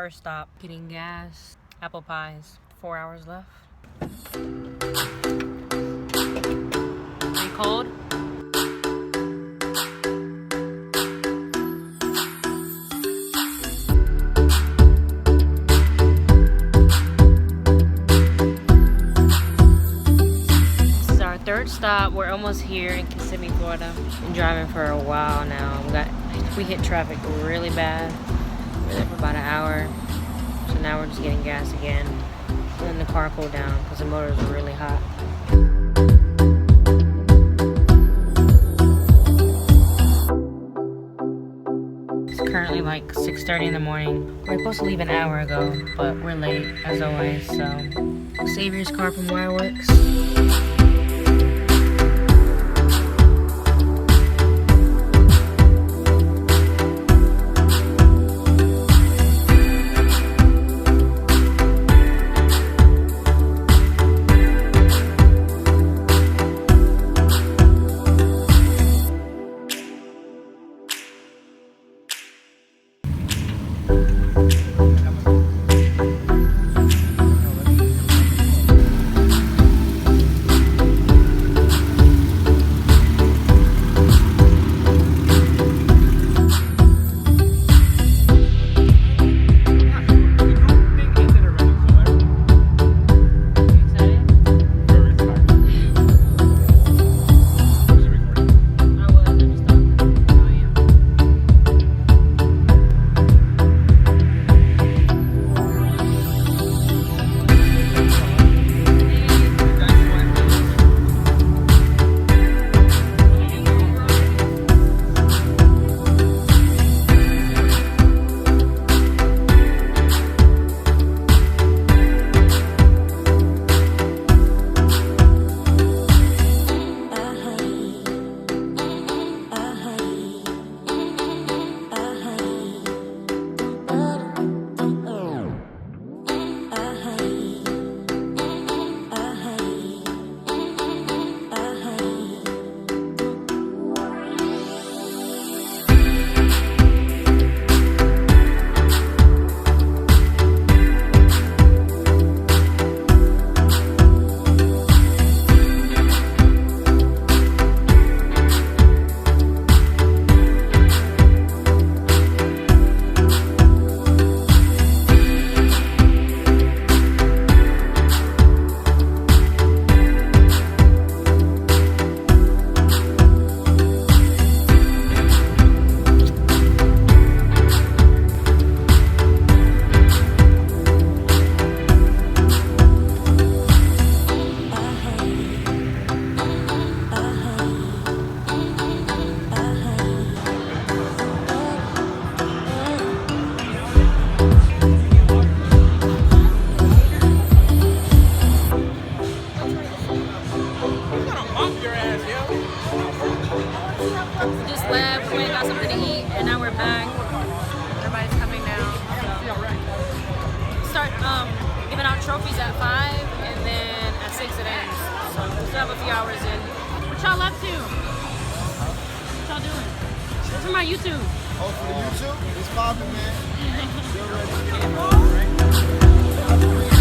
first stop. Getting gas, apple pies. 4 hours left. Are you cold? Third stop. We're almost here in Kissimmee, Florida. Been driving for a while now. We hit traffic really bad. We were there for about an hour. So now we're just getting gas again. Letting the car cool down because the motor is really hot. It's currently like 6:30 in the morning. We're supposed to leave an hour ago, but we're late as always. So Savior's car from Wireworks. Just left, we got something to eat, and now we're back. Everybody's coming now. So start giving out trophies at 5, and then at 6 it ends. So we still have a few hours in. What y'all up to? What y'all doing? What's for my YouTube? Oh, for the YouTube? It's popping, man.